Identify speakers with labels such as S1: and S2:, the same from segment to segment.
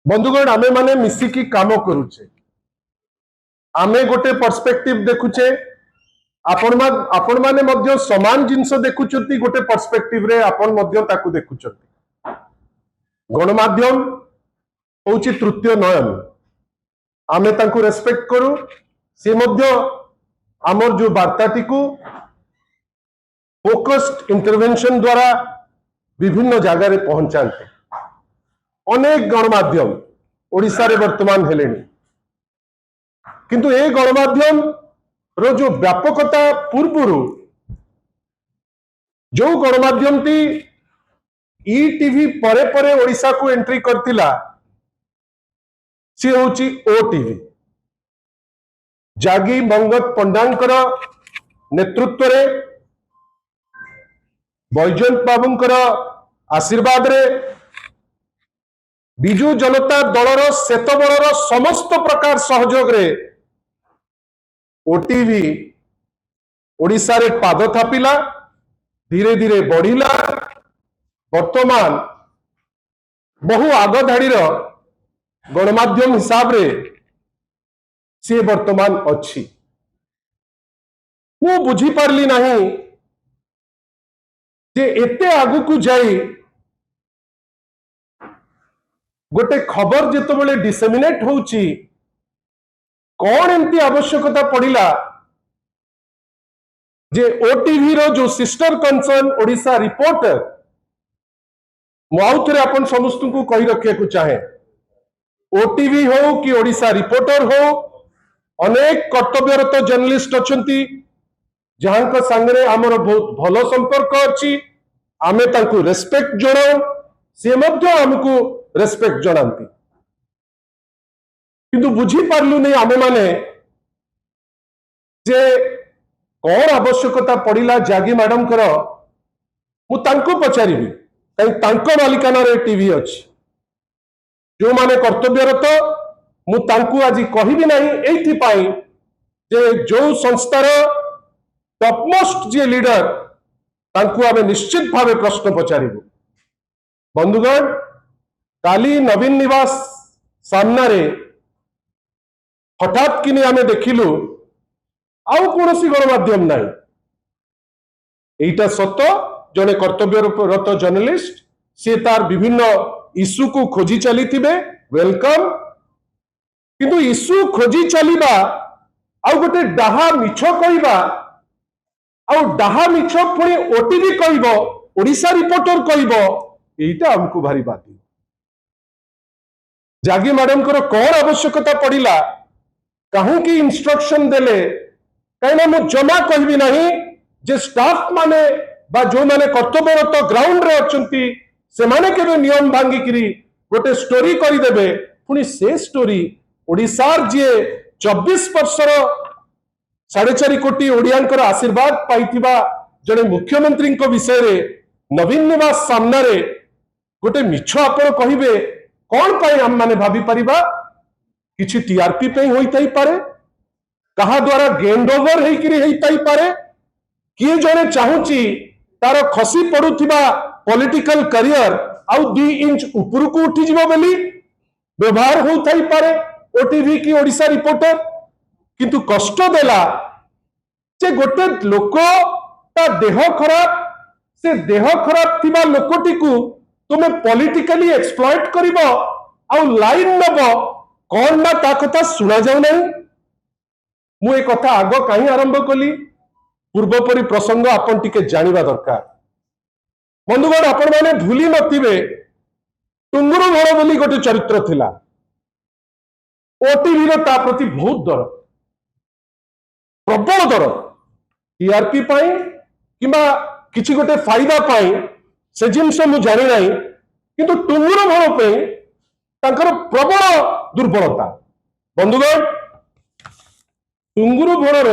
S1: बंधुगण आमे माने मिसिकी काम करूचे आमे गोटे पर्सपेक्टिव देखुचे आपण माने मध्य समान जिंस देखुचंती गोटे पर्सपेक्टिव रे आपण मध्य ताकू देखुचंती गणमाध्यम होची तृतीय नयन आमे ताकू रेस्पेक्ट करू से मध्य आमर जो वार्ताटी को फोकस्ड इंटरवेंशन द्वारा विभिन्न जगह रे पहुंचाते अनेक गणमाध्यम ओडिशा रे वर्तमान हेलेनी किंतु ए गणमाध्यम रो जो व्यापकता पूर्वरु जो गणमाध्यम टी ईटीवी परे परे ओडिशा को एंट्री करतिला सी होची ओटीवी जागी मंगत पंडांकर नेतृत्व रे बैजयंत बाबूंकर आशीर्वाद रे बिजू जनता दलर सेतबलर समस्त प्रकार सहयोग रे ओटीवी ओडिशा रे पाद थापिला धीरे धीरे बढ़िला वर्तमान बहु आग धाड़ीर गणमाध्यम हिसाब रे से वर्तमान अच्छी मु बुझी पारली नहीं जे एते आगु को जाई गोटे खबर जेतबेले डिसेमिनेट होउची कौन एमती आवश्यकता पड़िला जे ओटीवी रो जो सिस्टर कंसर्न ओडिशा रिपोर्टर मुआउथरे अपन समस्त को कही रखे को चाहे ओटीवी हो कि ओडिशा रिपोर्टर हो अनेक कर्तव्यरत जर्नलिस्ट अछंती जहां संगे आमर बहुत भलो संपर्क अच्छी आमे तांकु रेस्पेक्ट जणाऊ से मध्य हमको रेस्पेक्ट जनांती किंतु बुझी पारलु नहीं आमे माने जे कौन आवश्यकता पड़िला जागी मैडम कर मु तांको पचारिबी कहीं तांको मालिकाना रे टीवी अछि जो माने कर्तव्यरत मु तांको आज कहिबी नहीं एथि पाई जे जो संस्थार टॉपमोस्ट जे लीडर तांको आमे निश्चित भावे प्रश्न पचारिबु बंधुगण काली नवीन निवास सामना रे हठात किने आमे देखिलु आउ कोनोसी गणमाध्यम नहीं एटा सत जने कर्तव्यरत जर्नलिस्ट से तार विभिन्न इश्यू को खोजी चली थिबे वेलकम किंतु इश्यू खोजी चलीबा आउ गोटे डाहा मिछ कहिबा आउ डाहा मिछ पुणी ओटीवी कहइबो ओडिशा रिपोर्टर कहइबो एटा हमको भारी बाती जागी मैडम को कौन आवश्यकता पड़िला कहूं की इंस्ट्रक्शन देले कहीं मु जमा कहबी नहीं जे स्टाफ माने बा जो माने कर्तव्यरत ग्राउंड रे अछंती से माने केबे नियम भांगी करी गोटे स्टोरी करी देबे पुनी से स्टोरी ओडिसार जे 24 वर्षर 4.5 कोटी ओडियांकर आशीर्वाद पाइथिबा जने मुख्यमंत्री को विषय रे नवीन निवास सामना रे गोटे मिछ आपण कहिबे कौन पाई हम माने भाभी परिबा किछि टीआरपी पे होई ताई पारे कहा द्वारा गेंड ओवर हेकरी हेई ताई पारे किए जने चाहूची तार खसी पड़ुथिबा पॉलिटिकल करियर आउ 2 इंच ऊपर को उठी जिवो बेली व्यवहार हो थाई पारे ओटीवी की ओडिशा रिपोर्टर किंतु कष्ट देला जे गोटे लोक ता देह खराब से देह खराब थिबा लोकटी को तुमे पॉलिटिकली एक्सप्लॉइट करिवो आउ लाइन नबो कौन ना ता कथा सुना जाऊ नहीं मु ए कथा आग कहीं आरंभ कली पूर्वपरी प्रसंग आपण टिके जानिबा दरकार बंधुगण आपण माने भूली नथिबे टुंगुरु घर बोली गोटे चरित्र थिला ओटीवी रो ता प्रति बहुत दर प्रबल दर टीआरपी पाई किबा किछि गोटे फायदा पाई से जिनस मु जानि नाही किंतु टुंगुरु घर पे तांकर प्रबल दुर्बलता बंधुगण टुंगुरु घर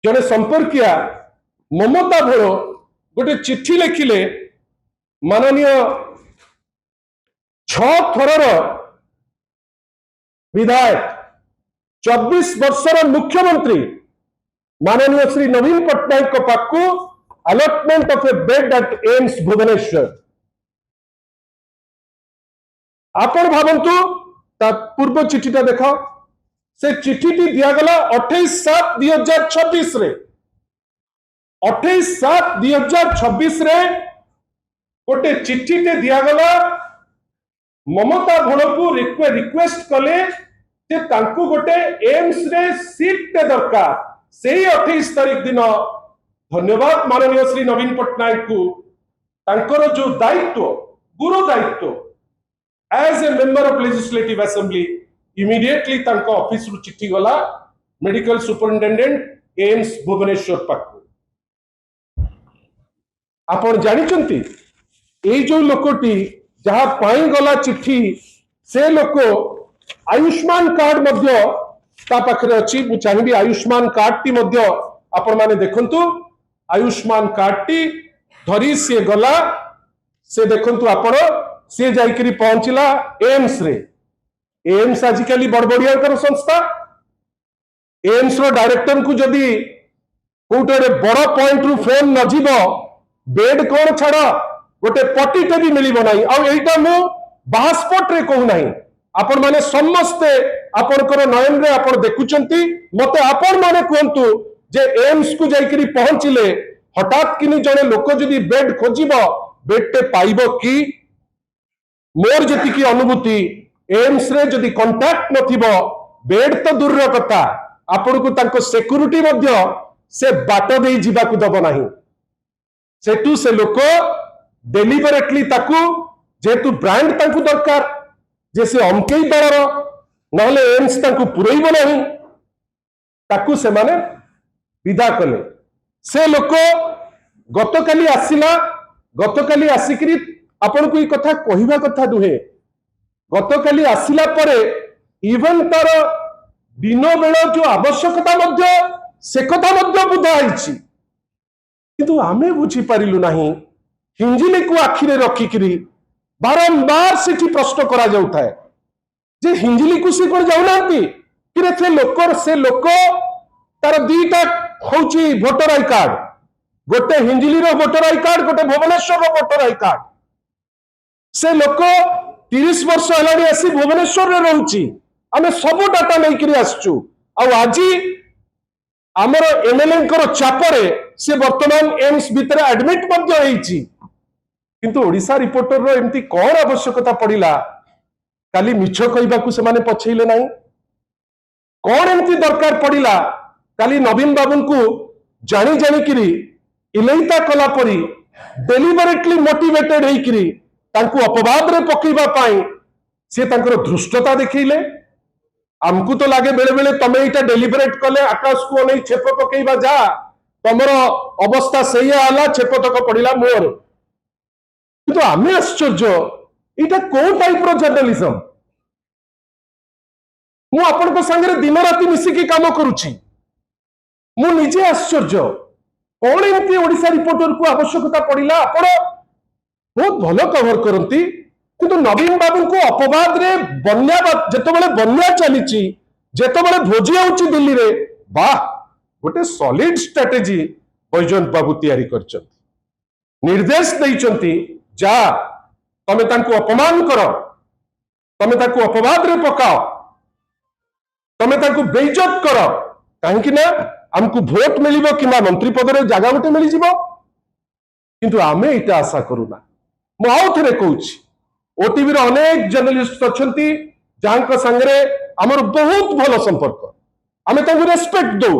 S1: जने संपर्किया ममता भोर गोटे चिट्ठी लिखिले माननीय 6 थरर विधायक 24 वर्षर मुख्यमंत्री माननीय श्री नवीन पट्टनायक पाखु allotment of a bed at AIIMS Bhubaneswar आपण भावंतु ता पूर्व चिठीटा देख से चिठीटी दिगला 28/7/2026 रे 28/7/2026 रे गोटे चिठीटे दिगला ममता भोलकू रिक्वेस्ट कले जे तांकू गोटे एम्स रे सीट टे दरकार से 28 तारीख दिन धन्यवाद माननीय श्री नवीन पट्टनायक को तांकर जो दायित्व गुरु दायित्व as a member of legislative assembly immediately तांको ऑफिस रु चिट्ठी गला मेडिकल सुपरिटेंडेंट एम्स भुवनेश्वर पाखु आपण जानि चंती ए जो लोकटी जहां पाई गला चिट्ठी से लोक आयुष्मान कार्ड मध्य ता पाखरे अछि मु चाहिबी आयुष्मान कार्ड टी मध्य आपण माने देखंतु आयुष्मान कार्ड टी धरी से गला से देखंतु आपण से जाइकरी पहुंचला एम्स रे एम्स आजिकली बड़बड़िया कर संस्था एम्स रो डायरेक्टर को जदी कोटे बड़ पॉइंट रु फोन न जीवो बेड कोन छाड़ गोटे पट्टीटे भी मिलिबो नाही आ एटा मु बास्पोर्ट रे कहू नाही आपण माने समस्ते आपणकर नयन रे आपण देखुचंती मते आपण माने कहंतु जे एम्स को जाइकरी पहुंचिले हठात किनी जने लोक जदी बेड खोजिबो बेड टे पाइबो की मोर जति की अनुभूति एम्स रे जदी कांटेक्ट नथिबो बेड तो दूर रो कथा आपण को तांको सिक्युरिटी मध्य से बाट देई जिबा को दबो नाही सेटू से लोक डेलिबरेटली ताकू जेतु ब्रांड तांकू दरकार जे से अमकेई दलर नहले एम्स तांकू पुरैबो नाही ताकू से माने विदा कले से लोक गतकाली आसिकरी आपण को ई कथा कहिबा कथा दुहे गतकाली आसिला परे इवन तार दिन बेला जो आवश्यकता मध्य से कथा मध्य बुझा आइछि किंतु आमे बुझी पारिलु नाही हिंजिली को आखिरे रखिकरी बारंबार सिठी प्रश्न करा जाउथाय जे हिंजिली को से कोन जाउनांती कि से लोक तार दीटा होची वोटर आई कार्ड गोटे हिंजिली रो वोटर आई कार्ड गोटे भुवनेश्वर रो वोटर आई कार्ड से लोक 30 वर्ष हलानी आसी भुवनेश्वर रे रहउची आमे सब डाटा नै करी आसचू आ आजी हमर एमएलए कर चापरे से वर्तमान एम्स भीतर एडमिट मध्य होईची किंतु ओडिसा रिपोर्टर रो एमती कोन आवश्यकता पड़िला काली मिछ कहिबाकू से माने पछैले नाही कोन एमती दरकार पड़िला काली नवीन बाबू को जानी जानी किरी इलेइता कला परी डेलिबरेटली मोटिवेटेड हेइकिरी तांकू अपवाद रे पकैबा पाई से तांकर धृष्टता देखैले हमकू तो लागे बेले बेले तमे इटा डेलिबरेट कले आकाश को नै छेप पकैबा जा तमरो अवस्था सही आला छेप तक पड़िला मोर किंतु आमे आश्चर्य इटा को टाइप रो जर्नलिज्म मु आपन को संगे दिन राति मिसी की काम करूची मु निजे आश्चर्य कौन एमती ओडिसा रिपोर्टर को आवश्यकता पड़िला आपण बहुत भलो कवर करती किंतु नवीन बाबू को अपवाद रे बन्या जेतबेले बन्या चलीची जेतबेले भोजी आउची दिल्ली रे वाह गोटे सॉलिड स्ट्रेटेजी बैजयंत बाबू तैयारी करचंती निर्देश दैचंती जा तमे तांको अपमान करो तमे तांको अपवाद रे पकाओ तमे तांको बेइज्जत करो काहेकि ना हमको भोट मिलिबो किमा मंत्री पद रे जागा गोटे मिली जिवो किंतु आमे इटा आशा करूना मु आउ थरे कहूची ओटीवी रो अनेक जर्नलिस्ट अछंती जांको संगरे हमर बहुत भलो संपर्क आमे तांको रेस्पेक्ट दो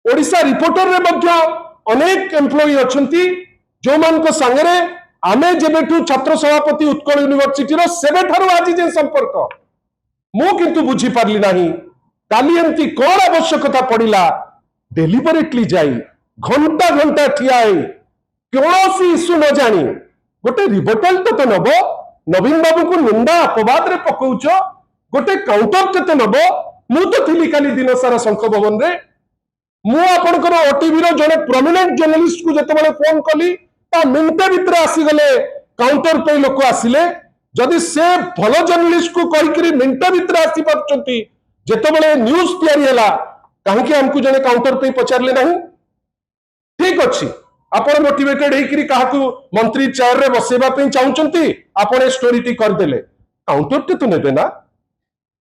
S1: ओडिसा रिपोर्टर रे मध्य अनेक एम्प्लॉई अछंती जो मान को संगरे आमे जेबेठू छात्र सभापति उत्कल यूनिवर्सिटी रो सेबे थारो आजि जे संपर्क मु किंतु बुझी पारली नाही काली एमती कोन आवश्यकता पड़िला डेलिबरेटली जाई घंटा घंटा ठियाई कौनसी इश्यू न जानी गोटे रिबोटल तो नबो नवीन बाबू को निंदा अपवाद रे पकौच गोटे काउंटर केते नबो मु तो थिली काली दिन सारा शंख भवन रे मु आपनकर ओटीवी रो जने प्रोमिनेंट जर्नलिस्ट को जते बेले फोन कली ता मिनटे भीतर आसी गले काउंटर पे लोक आसिले जदि से भलो जर्नलिस्ट को कहि करी मिनटे भीतर आसी परचंती जते बेले न्यूज़ तैयारी हला काहे कि हमकु जने काउंटर पे पचारले नाही ठीक अछि आपण मोटिवेटेड हेकरी काहाकू मंत्री चेयर रे बसेबा पे चाहउचंती आपण ए स्टोरी टी कर देले काउंटर तो नेबे ना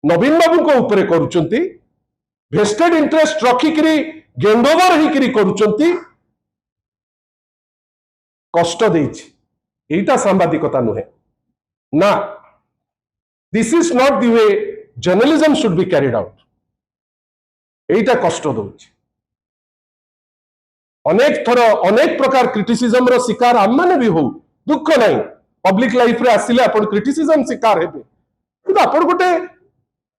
S1: नवीन बाबू को ऊपर करूचंती वेस्टेड इंटरेस्ट रखिकरी गेंडोवर होकर करूचंती कष्ट देछि एटा सांबादिकता नुहे ना this is not the way journalism should be carried out एटा कष्ट दउछि अनेक थर अनेक प्रकार क्रिटिसिज्म रो शिकार आम माने भी हो दुख नहीं पब्लिक लाइफ रे आसिले अपन क्रिटिसिज्म शिकार हेबे किंतु अपन गोटे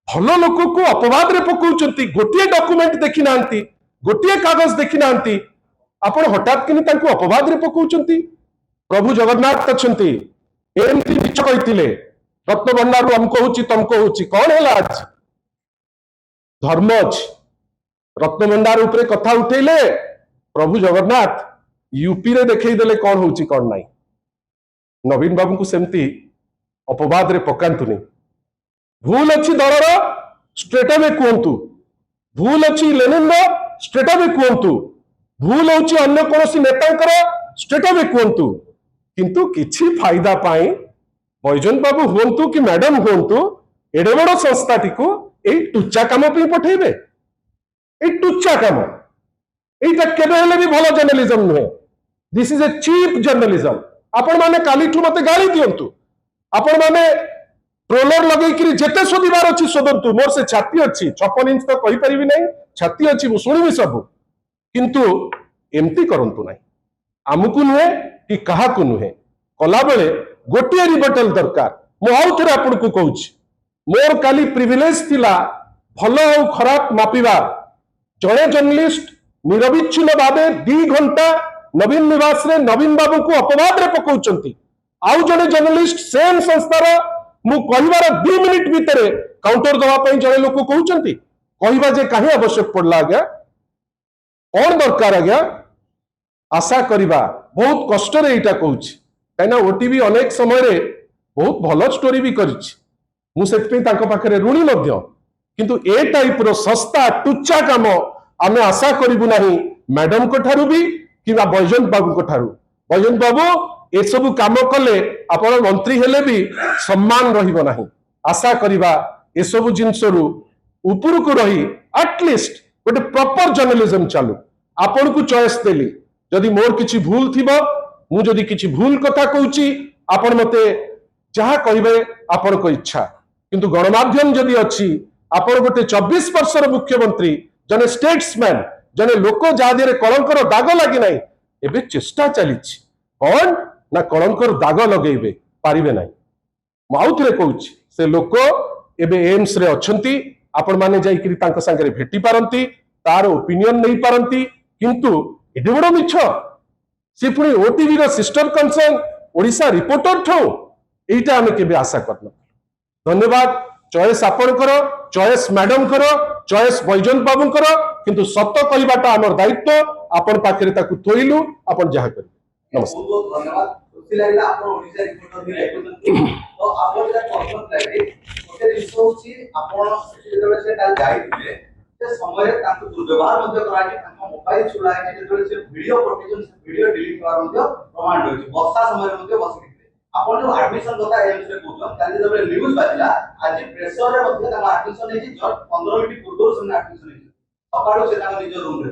S1: भल लोक को अपवाद रे पकाउचंती गोटे डॉक्यूमेंट देखि नांती गोटे कागज देखि नांती अपन हठात किनि तांको अपवाद रे पकाउचंती प्रभु जगन्नाथ अछंती एमती बिच कहितिले रत्न भंडार हमको होची तुमको होची कौन हैला आज धर्म अछि रत्न भंडार ऊपर कथा उठेले प्रभु जगन्नाथ यूपी रे देखई देले कौन होची कौन नाही नवीन बाबू को सेमती अपवाद रे पकांतुनी भूल अच्छी दलर स्ट्रेट अवे कहतु भूल अच्छी लेनिन स्ट्रेट अवे कहतु भूल होची अन्य कोनोसी नेतांकर स्ट्रेट अवे कहतु किंतु किछि फायदा पाई बैजन बाबू हुंतु कि मैडम हुंतु एडे बड़ संस्थाटी को एई टुच्चा काम पे पठेबे एई टुच्चा काम एइटा केबे हेले भी भलो जर्नलिज्म नुहे this is a cheap journalism आपण माने कालीठू मते गाली दियंतु आपण माने ट्रोलर लगेकरी जेते सोदिबार अछि सोदंतु मोर से छाती अछि 56 इंच तो कहि परिबि नै छाती अछि मु सुनिबि सब किंतु एमती करंतु नै आमुकु नुहे कि काहाकु नुहे कला बेले गोटिए रिबटल दरकार मु आउ थरे आपण को कहूछि मोर काली प्रिविलेज थिला भलो और खराब मापिबा जणे जर्नलिस्ट निरविच्छिन्न भावे 2 घंटा नवीन निवास रे नवीन बाबू को अपवाद रे पकाउचंती आउ जणे जर्नलिस्ट सेम संस्थार मु कहिबार 2 मिनिट भितर काउंटर दवा पई जणे लोक कहउचंती कहिबा जे काहे आवश्यक पड़ला आज्ञा कौन दरकार आज्ञा आशा करिबा बहुत कष्ट रे एटा कहउछि काइना ओटीवी अनेक समय रे बहुत भलो स्टोरी भी करिछि मु सेत पे तांको पाखरे ऋणी मध्य किंतु ए टाइप रो सस्ता टुच्चा काम आमे आशा करिबु नाही मैडम को ठारू भी किबा बैजंत बाबू को ठारू बैजंत बाबू ए सब काम कले आपण मंत्री हेले भी सम्मान रहिबो नाही आशा करिबा ए सब जिंसरु ऊपर को रही एटलिस्ट गोटे प्रॉपर जर्नलिज्म चालू आपण को चॉइस देली जदि मोर किछि भूल थिबो मु जदि किछि भूल कथा कहूची आपण मते जहा कहिबे आपण को इच्छा किंतु गणमाध्यम जदि अछि आपण गोटे 24 वर्षर मुख्यमंत्री जने स्टेट्समैन जने लोक जा दिरे कलंकर दाग लागि नाही एबे चेष्टा चलीछि कौन ना कलंकर दाग लगेबे पारिबे नाही माउथरे कहूछि से लोक एबे एम्स रे अछंती आपण माने जाई करी तांका संगे भेटी पारंती तार ओपिनियन नहीं पारंती किंतु एडे बड़ मिछ से पुणी ओटीवी रो सिस्टर कंसर्न ओडिशा रिपोर्टर ठो एटा हमें केबे आशा करन धन्यवाद चॉइस आपण करो चॉइस मैडम करो चॉइस बैजंत बाबू करो किंतु सत्य कहबाटा हमर दायित्व आपण पाखरे ताकू थोइलु आपण जहा कर नमस्कार बहुत बहुत धन्यवाद खुशी लागला आपण ओडिशा रिपोर्टर भी लाइक तो आपण जे कॉन्फरेंस लागे ओते दिसो होची आपण जेतबे से काल जाइथिले से समय ताकू दुर्व्यवहार मध्ये कराके ताका मोबाइल चुलाके जेतबे से वीडियो प्रोटेक्शन वीडियो डिलीट करवार मध्ये प्रमाण होची बसा समय मध्ये बसिथिले आपण जो एडमिशन कथा एम्स रे कहउछन काली जेतबे न्यूज बाजिला आज प्रेसर रे मध्ये ताका एडमिशन हेची जस्ट 15 मिनिट पूर्व से एडमिशन हेची सकाळो से ताका निज रूम रे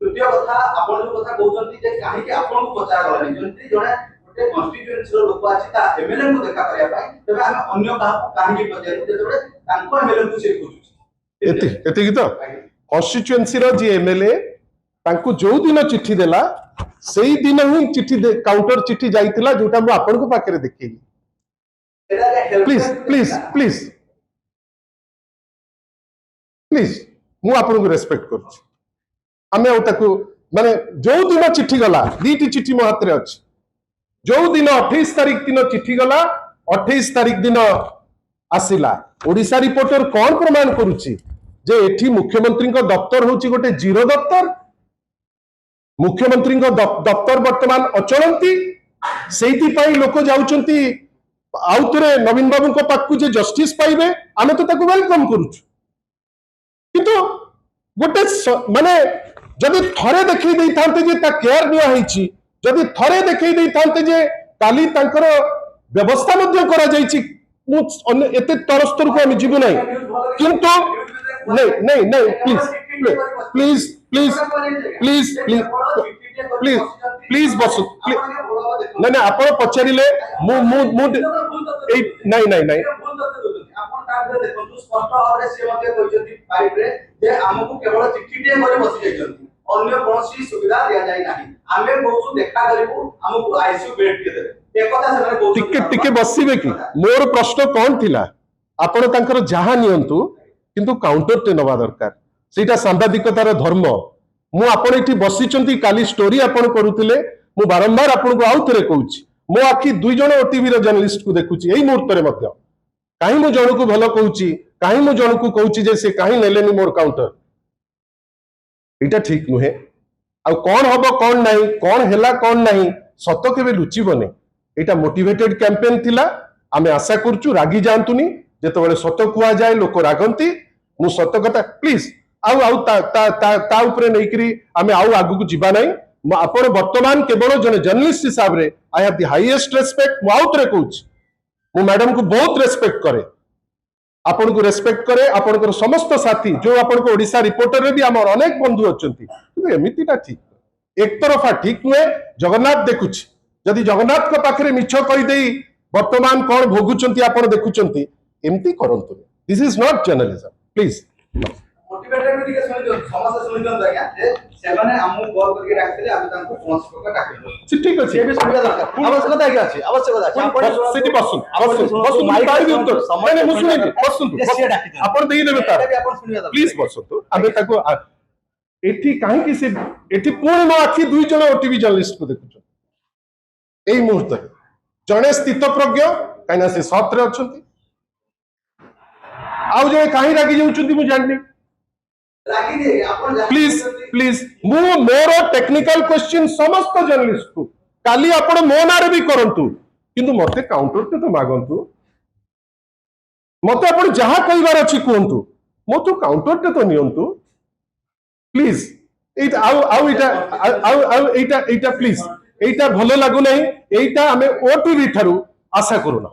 S1: तृतीय कथा आपण जो कथा कहउछन जे काहे कि आपण को पचार गलानी जंती जणे गोटे कॉन्स्टिट्यूएंसी रो लोक अछि ता एमएलए को देखा करिया पाई तबे हम अन्य का काहे कि पचार जेतबे तांको एमएलए को से कहउछ एते की तो कॉन्स्टिट्यूएंसी रो जे एमएलए तांको जो दिन चिट्ठी देला सेही दिन ही चिट्ठी काउंटर चिट्ठी जाइतिला जोटा मु आपन को पाखरे देखेली प्लीज प्लीज प्लीज प्लीज मु आपन को रेस्पेक्ट करू आमे ओताकू माने जो दिन चिट्ठी गला दीटी चिट्ठी मो हाथ रे अछि जो दिन 28 तारिख दिन चिट्ठी गला 28 तारिख दिन आसिला ओडिशा रिपोर्टर कौन प्रमाण करूची जे एठी मुख्यमंत्री को दफ्तर होची गोटे जीरो दफ्तर मुख्यमंत्री दफ्तर वर्तमान अचलती से लोक जाउचंती आउतरे नवीन बाबू को पाखु जे जस्टिस पाइबे आमे तो ताको वेलकम करूछु किंतु गोटे माने जदि थरे देखै दै थांते जे ता केयर निया हिची जदि थरे देखै दै थांते जे काली तांकर व्यवस्था मध्य करा जाईची एते तरस्तर को हम जीवु नहीं किंतु नहीं नहीं नहीं please please please please please please बस नहीं नहीं आप पचारे मु मु मु नहीं नहीं नहीं
S2: अन्य कौन सुविधा दिया जाए नहीं आमे बहुत देखा करिबु हमको आईसीयू बेड के देबे एक कथा से बहुत
S1: टिके टिके बसिबे कि मोर प्रश्न कोन थिला आपण तांकर जहा नियंतु किंतु काउंटर टे नवा दरकार सेटा सांबादिकतार धर्म मु आपण एठी बसिचंती काली स्टोरी आपण करूतिले मु बारंबार आपण को आउ थरे कहूची मो आखि दुई जण ओटीवी रो जर्नलिस्ट को देखुची एई मुहूर्त रे मध्य काहे मु जण को भलो कहूची काहे मु जण को कहूची जे से काहे नेलेनी मोर काउंटर एटा ठीक नुहे आ कौन हबो कौन नहीं कौन हेला कौन नहीं सत केबे लुचिबने एटा मोटिवेटेड कैंपेन थिला आमे आशा करचु रागी जानतुनी जेतबेले सत कुआ जाए लोक रागंती मु सत कथा प्लीज आउ आउ ता ऊपर नेकरी आमे आउ आगु को जिबा नहीं आपण वर्तमान केवल जने जर्नलिस्ट हिसाब रे I have the highest respect मु आउतरे कहूची मु मैडम को बहुत रेस्पेक्ट करे आपण को रेस्पेक्ट करे आपण को समस्त साथी जो आपण को ओडिसा रिपोर्टर रे भी हमर अनेक बंधु अछंती कि एमितिटा ठीक एक तरफा ठीक नुहे जगन्नाथ देखुची जदि जगन्नाथ को पाखरे मिछ कहि देई वर्तमान कोन भोगुचंती आपण देखुचंती एमती करंतु this is not journalism please
S2: motivated भी के सुनि समस्या सुनि दन आज्ञा जे सेमाने हमु कॉल करके डाकथिले हम तांको फोन करके डाकिलो
S1: ठीक अछि
S2: ये भी सुविधा दरकार आवश्यकता है अछि आवश्यकता अछि आपण
S1: सेठी बसुन बसुन माइक आइ उत्तर समय ने मुसुनि बसुन आपण देई देबे तार प्लीज बसुन आबे ताको एठी काहे कि से एठी पूर्ण नो आखि दुई जण ओटीवी जर्नलिस्ट को देखुछ एई मुहूर्त जणे स्थित प्रज्ञ काइना से सत्र अछंती आउ जे काहे रागी जाउचंती मु जाननी प्लीज प्लीज मु मोर टेक्निकल क्वेश्चन समस्त जर्नलिस्ट को काली आपण मो नारे भी करंतु किंतु मते काउंटर के तो मागंतु मते आपण जहा कहिबार अछि कोंतु मो तो काउंटर के तो नियंतु प्लीज एटा आउ एटा प्लीज एटा भलो लागु नहीं एटा हमें ओटीवी थारु आशा करू ना